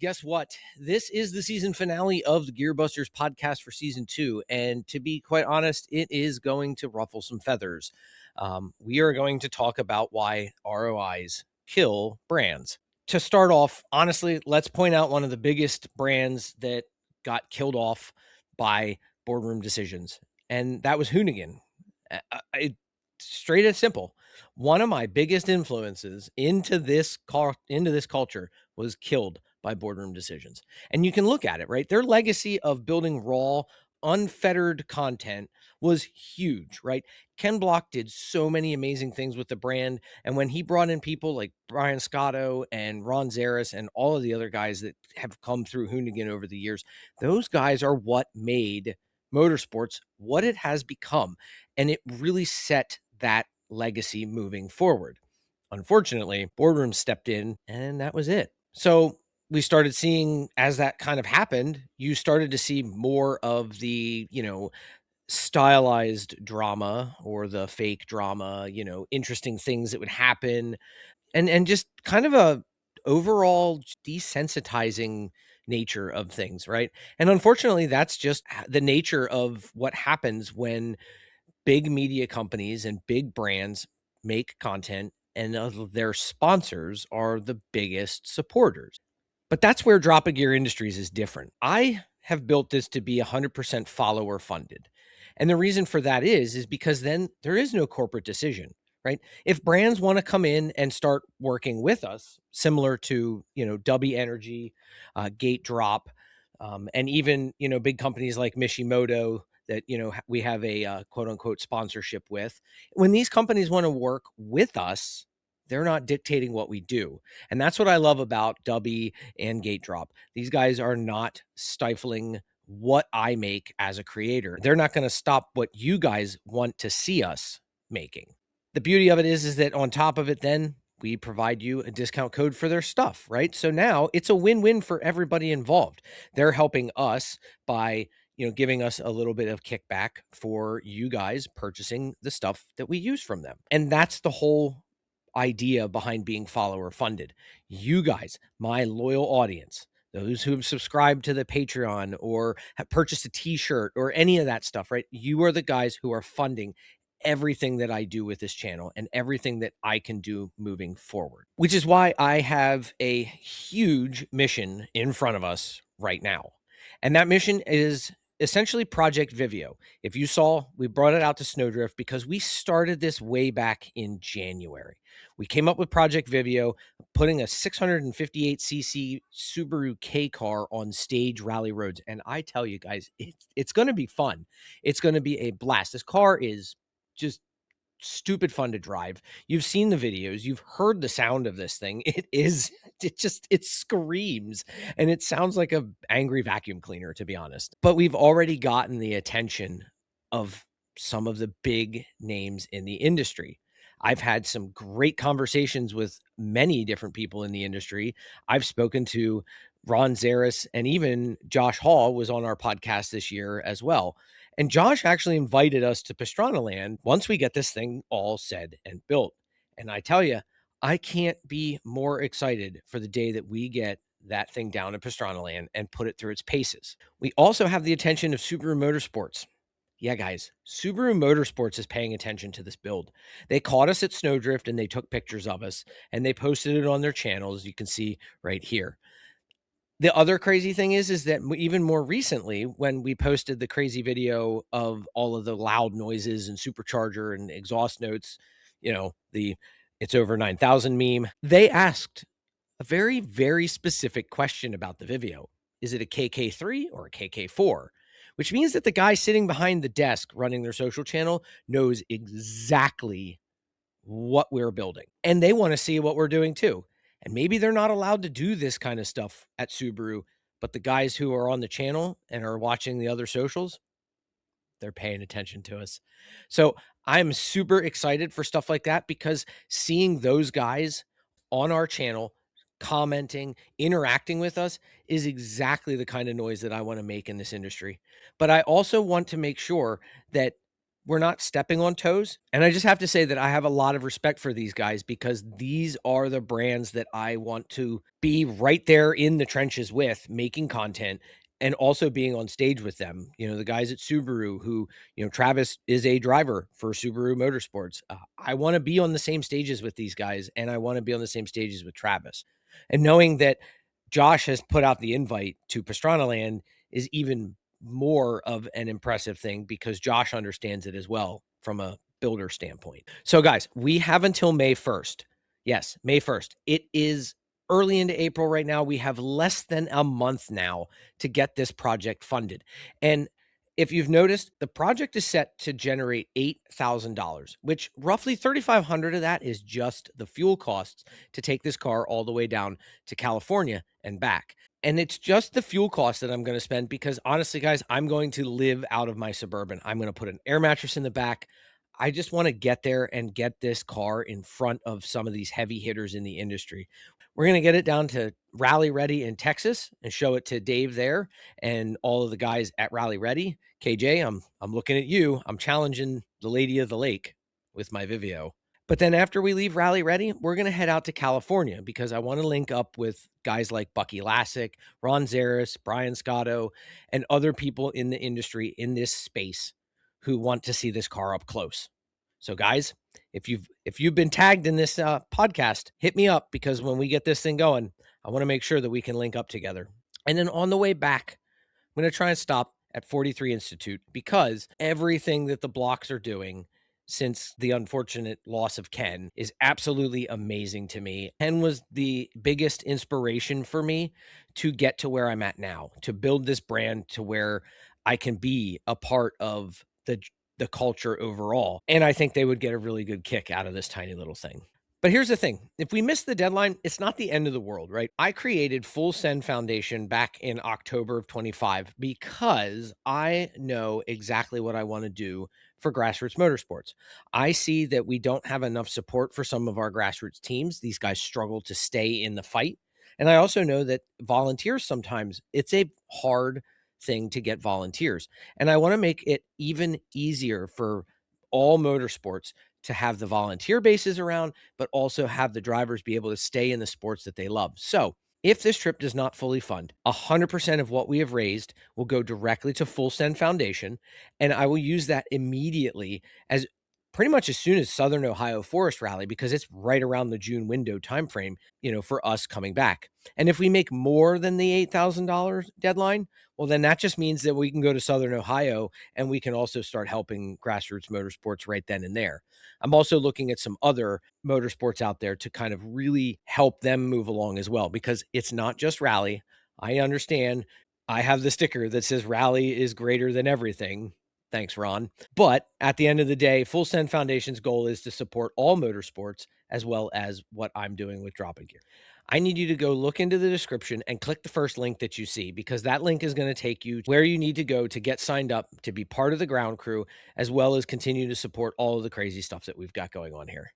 guess what? This is the season finale of the Gearbusters podcast for season 2. And to be quite honest, it is going to ruffle some feathers. We are going to talk about why ROIs kill brands. To start off, honestly, let's point out one of the biggest brands that got killed off by boardroom decisions, and that was Hoonigan. Straight and simple. One of my biggest influences into this culture was killed by boardroom decisions. And you can look at it, right? Their legacy of building raw, unfettered content was huge, right? Ken Block did so many amazing things with the brand. And when he brought in people like Brian Scotto and Ron Zaris and all of the other guys that have come through Hoonigan over the years, those guys are what made motorsports what it has become. And it really set that legacy moving forward. Unfortunately, boardroom stepped in and that was it. So we started seeing, as that kind of happened, you started to see more of the, stylized drama or the fake drama, interesting things that would happen, and just kind of a overall desensitizing nature of things, right? And unfortunately, that's just the nature of what happens when big media companies and big brands make content and their sponsors are the biggest supporters. But that's where Drop a Gear Industries is different. I have built this to be 100% follower funded. And the reason for that is because then there is no corporate decision, right? If brands want to come in and start working with us, similar to, Dubby Energy, Gate Drop, and even, big companies like Mishimoto that, we have a quote unquote sponsorship with, when these companies want to work with us, they're not dictating what we do. And that's what I love about Dubby and Gate Drop. These guys are not stifling what I make as a creator. They're not going to stop what you guys want to see us making. The beauty of it is that on top of it, then we provide you a discount code for their stuff, right? So now it's a win-win for everybody involved. They're helping us by, giving us a little bit of kickback for you guys purchasing the stuff that we use from them. And that's the whole idea behind being follower funded. You guys, my loyal audience, those who have subscribed to the Patreon or have purchased a t-shirt or any of that stuff, right? You are the guys who are funding everything that I do with this channel and everything that I can do moving forward, which is why I have a huge mission in front of us right now. And that mission is essentially Project Vivio. If you saw, we brought it out to Snowdrift because we started this way back in January. We came up with Project Vivio, putting a 658cc Subaru K car on stage rally roads. And I tell you guys, it's going to be fun. It's going to be a blast. This car is just stupid fun to drive. You've seen the videos, you've heard the sound of this thing. It screams and it sounds like a angry vacuum cleaner, to be honest. But we've already gotten the attention of some of the big names in the industry. I've had some great conversations with many different people in the industry. I've spoken to Ron Zaris, and even Josh Hall was on our podcast this year as well. And Josh actually invited us to Pastrana Land once we get this thing all said and built. And I tell you, I can't be more excited for the day that we get that thing down at Pastrana Land and put it through its paces. We also have the attention of Subaru Motorsports. Yeah, guys, Subaru Motorsports is paying attention to this build. They caught us at Snowdrift and they took pictures of us and they posted it on their channels. You can see right here. The other crazy thing is that even more recently, when we posted the crazy video of all of the loud noises and supercharger and exhaust notes, the "it's over 9,000" meme, they asked a very, very specific question about the Vivio. Is it a KK3 or a KK4? Which means that the guy sitting behind the desk running their social channel knows exactly what we're building. And they want to see what we're doing too. And maybe they're not allowed to do this kind of stuff at Subaru, but the guys who are on the channel and are watching the other socials, they're paying attention to us. So I'm super excited for stuff like that because seeing those guys on our channel commenting, interacting with us is exactly the kind of noise that I want to make in this industry. But I also want to make sure that we're not stepping on toes. And I just have to say that I have a lot of respect for these guys because these are the brands that I want to be right there in the trenches with, making content and also being on stage with them. You know, the guys at Subaru who, you know, Travis is a driver for Subaru Motorsports. I want to be on the same stages with these guys and I want to be on the same stages with Travis. And knowing that Josh has put out the invite to Pastrana Land is even more of an impressive thing because Josh understands it as well from a builder standpoint. So, guys, we have until May 1st. Yes, May 1st. It is early into April right now. We have less than a month now to get this project funded. And if you've noticed, the project is set to generate $8,000, which roughly 3,500 of that is just the fuel costs to take this car all the way down to California and back. And it's just the fuel cost that I'm going to spend because honestly, guys, I'm going to live out of my Suburban. I'm going to put an air mattress in the back. I just want to get there and get this car in front of some of these heavy hitters in the industry. We're going to get it down to Rally Ready in Texas and show it to Dave there and all of the guys at Rally Ready. KJ, I'm looking at you. I'm challenging the Lady of the Lake with my Vivio. But then after we leave Rally Ready, we're going to head out to California because I want to link up with guys like Bucky Lassick, Ron Zaris, Brian Scotto, and other people in the industry in this space who want to see this car up close. So guys, if you've been tagged in this podcast, hit me up because when we get this thing going, I want to make sure that we can link up together. And then on the way back, I'm going to try and stop at 43 Institute because everything that the blocks are doing since the unfortunate loss of Ken is absolutely amazing to me. Ken was the biggest inspiration for me to get to where I'm at now, to build this brand to where I can be a part of the culture overall. And I think they would get a really good kick out of this tiny little thing. But here's the thing. If we miss the deadline, it's not the end of the world, right? I created Full Send Foundation back in October of 25 because I know exactly what I want to do for grassroots motorsports. I see that we don't have enough support for some of our grassroots teams. These guys struggle to stay in the fight. And I also know that volunteers sometimes it's a hard thing to get volunteers. And I want to make it even easier for all motorsports to have the volunteer bases around, but also have the drivers be able to stay in the sports that they love. So if this trip does not fully fund, 100% of what we have raised will go directly to Full Send Foundation. And I will use that immediately as pretty much as soon as Southern Ohio Forest Rally, because it's right around the June window timeframe, you know, for us coming back. And if we make more than the $8,000 deadline, well, then that just means that we can go to Southern Ohio and we can also start helping grassroots motorsports right then and there. I'm also looking at some other motorsports out there to kind of really help them move along as well, because it's not just rally. I understand. I have the sticker that says rally is greater than everything. Thanks, Ron. But at the end of the day, Full Send Foundation's goal is to support all motorsports as well as what I'm doing with Drop It Gear. I need you to go look into the description and click the first link that you see, because that link is going to take you where you need to go to get signed up to be part of the ground crew, as well as continue to support all of the crazy stuff that we've got going on here.